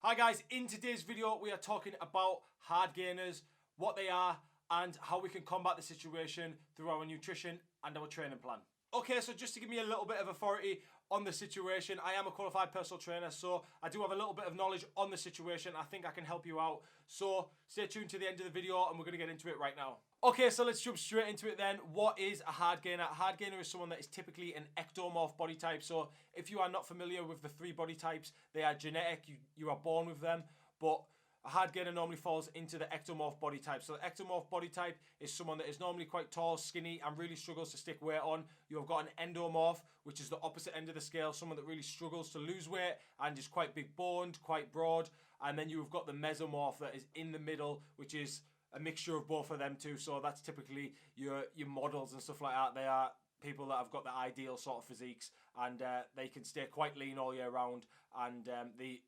Hi guys, in today's video we are talking about hard gainers, what they are and how we can combat the situation through our nutrition and our training plan. Okay, so just to give me a little bit of authority on the situation, I am a qualified personal trainer, so I do have a little bit of knowledge on the situation. I think I can help you out. So stay tuned to the end of the video and we're going to get into it right now. Okay, so let's jump straight into it then. What is a hard gainer? A hard gainer is someone that is typically an ectomorph body type. So if you are not familiar with the three body types, they are genetic, you are born with them, but a hard gainer normally falls into the ectomorph body type. So the ectomorph body type is someone that is normally quite tall, skinny, and really struggles to stick weight on. You have got an endomorph, which is the opposite end of the scale, someone that really struggles to lose weight and is quite big boned, quite broad. And then you have got the mesomorph that is in the middle, which is a mixture of both of them too. So that's typically your models and stuff like that. They are people that have got the ideal sort of physiques, and they can stay quite lean all year round, and they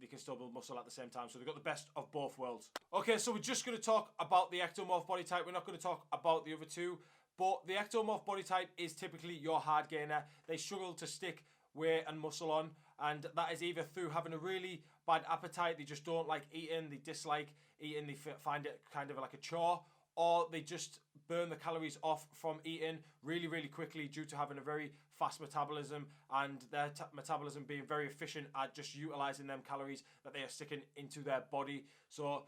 can still build muscle at the same time. So they've got the best of both worlds. Okay, so we're just going to talk about the ectomorph body type. We're not going to talk about the other two, but the ectomorph body type is typically your hard gainer. They struggle to stick weight and muscle on, and that is either through having a really bad appetite, they just don't like eating, they dislike eating, they find it kind of like a chore, or they just burn the calories off from eating really quickly due to having a very fast metabolism, and their metabolism being very efficient at just utilizing them calories that they are sticking into their body. So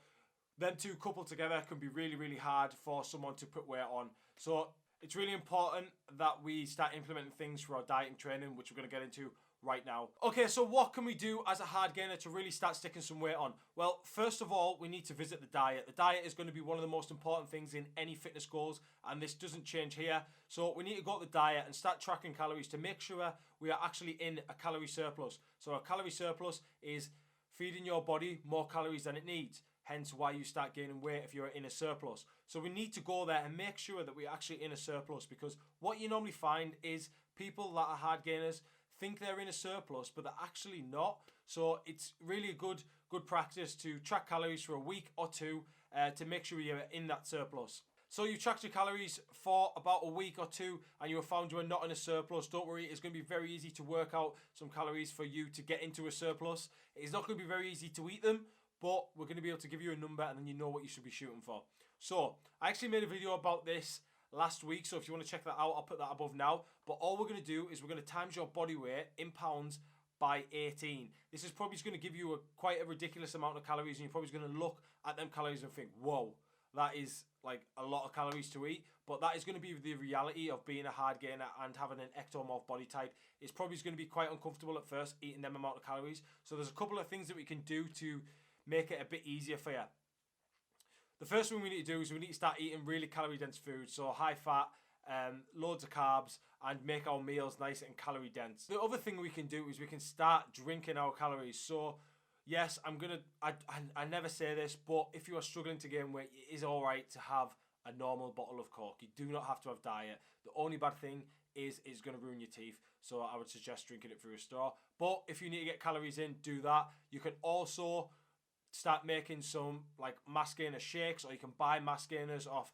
them two coupled together can be really hard for someone to put weight on. So it's really important that we start implementing things for our diet and training, which we're going to get into right now. Okay, so what can we do as a hard gainer to really start sticking some weight on? Well, first of all, we need to visit the diet. The diet is going to be one of the most important things in any fitness goals, and this doesn't change here. So we need to go to the diet and start tracking calories to make sure we are actually in a calorie surplus. So a calorie surplus is feeding your body more calories than it needs. Hence why you start gaining weight if you're in a surplus. So we need to go there and make sure that we're actually in a surplus, because what you normally find is people that are hard gainers think they're in a surplus, but they're actually not. So it's really a good practice to track calories for a week or two to make sure you're in that surplus. So you tracked your calories for about a week or two and you have found you are not in a surplus. Don't worry, it's going to be very easy to work out some calories for you to get into a surplus. It's not going to be very easy to eat them, but we're going to be able to give you a number and then you know what you should be shooting for. So I actually made a video about this last week, so if you want to check that out, I'll put that above now. But all we're going to do is we're going to times your body weight in pounds by 18. This is probably going to give you quite a ridiculous amount of calories, and you're probably going to look at them calories and think, whoa, that is like a lot of calories to eat. But that is going to be the reality of being a hard gainer and having an ectomorph body type. It's probably going to be quite uncomfortable at first eating them amount of calories. So there's a couple of things that we can do to make it a bit easier for you. The first thing we need to do is we need to start eating really calorie dense food, so high fat, loads of carbs, and make our meals nice and calorie dense. The other thing we can do is we can start drinking our calories. So yes, I never say this, but if you are struggling to gain weight, it is alright to have a normal bottle of Coke. You do not have to have diet. The only bad thing is it's going to ruin your teeth, so I would suggest drinking it through a straw. But if you need to get calories in, do that. You can also start making some like mass gainer shakes, or you can buy mass gainers off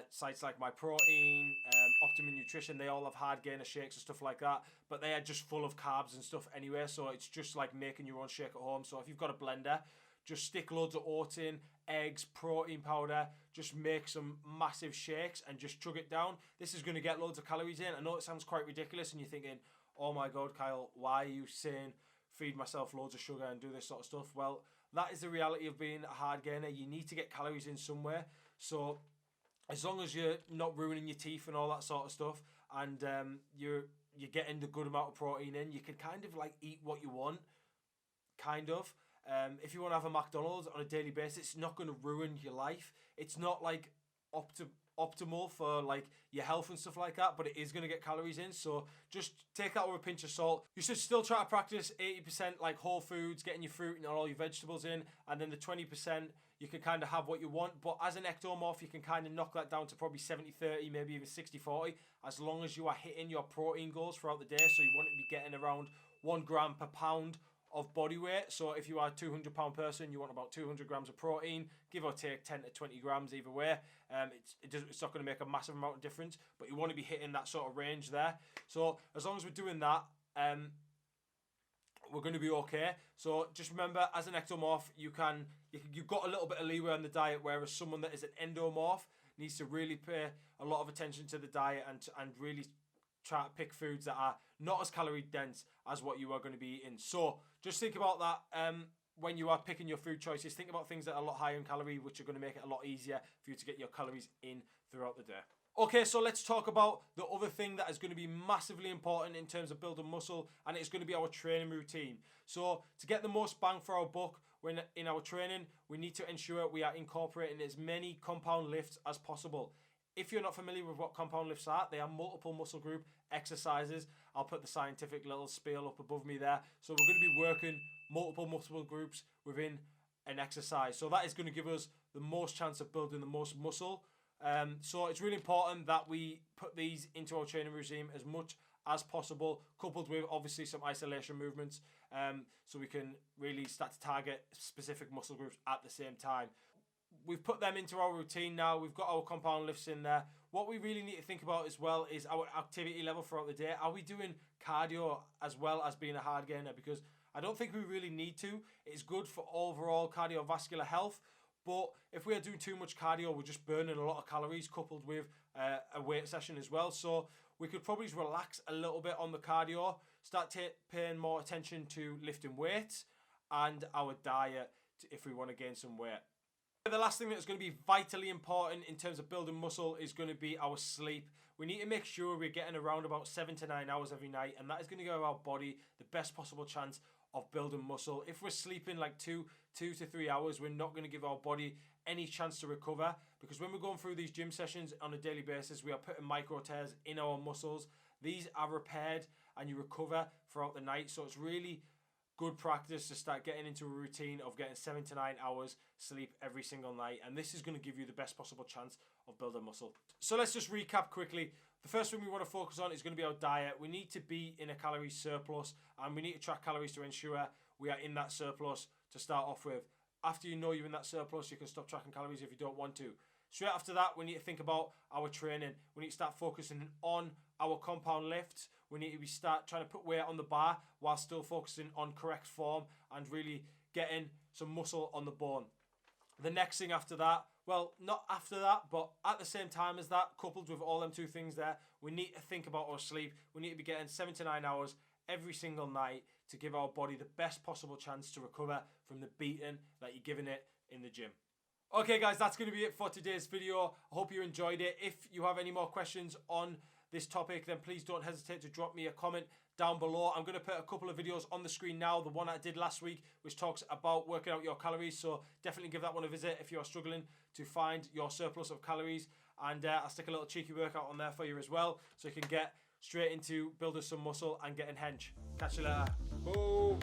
sites like My Protein, Optimum Nutrition. They all have hard gainer shakes and stuff like that, but they are just full of carbs and stuff anyway, so it's just like making your own shake at home. So if you've got a blender, just stick loads of oats in, eggs, protein powder, just make some massive shakes and just chug it down. This is going to get loads of calories in. I know it sounds quite ridiculous and you're thinking, oh my god, Kyle, why are you saying feed myself loads of sugar and do this sort of stuff? Well, that is the reality of being a hard gainer. You need to get calories in somewhere. So as long as you're not ruining your teeth and all that sort of stuff, and you're getting the good amount of protein in, you can kind of like eat what you want, kind of. If you want to have a McDonald's on a daily basis, it's not going to ruin your life. It's not like optimal for like your health and stuff like that, but it is going to get calories in, so just take that with a pinch of salt. You should still try to practice 80% like whole foods, getting your fruit and all your vegetables in, and then the 20% you can kind of have what you want. But as an ectomorph, you can kind of knock that down to probably 70-30, maybe even 60-40, as long as you are hitting your protein goals throughout the day. So you want to be getting around 1 gram per pound of body weight. So if you are a 200-pound person, you want about 200 grams of protein, give or take 10 to 20 grams either way. It's not going to make a massive amount of difference, but you want to be hitting that sort of range there. So as long as we're doing that, we're going to be okay. So just remember, as an ectomorph, you've got a little bit of leeway on the diet, whereas someone that is an endomorph needs to really pay a lot of attention to the diet and really try to pick foods that are not as calorie dense as what you are going to be eating. So just think about that when you are picking your food choices. Think about things that are a lot higher in calorie, which are going to make it a lot easier for you to get your calories in throughout the day. Okay, so let's talk about the other thing that is going to be massively important in terms of building muscle, and it's going to be our training routine. So to get the most bang for our buck when in our training, we need to ensure we are incorporating as many compound lifts as possible. If you're not familiar with what compound lifts are, they are multiple muscle group exercises. I'll put the scientific little spiel up above me there. So we're going to be working multiple muscle groups within an exercise. So that is going to give us the most chance of building the most muscle. So it's really important that we put these into our training regime as much as possible, coupled with obviously some isolation movements, so we can really start to target specific muscle groups at the same time. We've put them into our routine now. We've got our compound lifts in there. What we really need to think about as well is our activity level throughout the day. Are we doing cardio as well as being a hard gainer? Because I don't think we really need to. It's good for overall cardiovascular health. But if we are doing too much cardio, we're just burning a lot of calories, coupled with a weight session as well. So we could probably relax a little bit on the cardio, start paying more attention to lifting weights and our diet if we want to gain some weight. The last thing that's going to be vitally important in terms of building muscle is going to be our sleep. We need to make sure we're getting around about 7 to 9 hours every night, and that is going to give our body the best possible chance of building muscle. If we're sleeping like 2 to 3 hours, we're not going to give our body any chance to recover, because when we're going through these gym sessions on a daily basis, we are putting micro tears in our muscles. These are repaired and you recover throughout the night. So it's really good practice to start getting into a routine of getting 7 to 9 hours sleep every single night, and this is going to give you the best possible chance of building muscle. So let's just recap quickly. The first thing we want to focus on is going to be our diet. We need to be in a calorie surplus, and we need to track calories to ensure we are in that surplus to start off with. After you know you're in that surplus, you can stop tracking calories if you don't want to. Straight after that, we need to think about our training. We need to start focusing on our compound lifts. We need to start trying to put weight on the bar while still focusing on correct form and really getting some muscle on the bone. The next thing after that, well, not after that, but at the same time as that, coupled with all them two things there, we need to think about our sleep. We need to be getting 7 to 9 hours every single night to give our body the best possible chance to recover from the beating that you're giving it in the gym. Okay guys, that's going to be it for today's video. I hope you enjoyed it. If you have any more questions on this topic, then please don't hesitate to drop me a comment down below. I'm going to put a couple of videos on the screen now. The one I did last week, which talks about working out your calories, so definitely give that one a visit if you're struggling to find your surplus of calories. And I'll stick a little cheeky workout on there for you as well, so you can get straight into building some muscle and getting hench. Catch you later. Boom.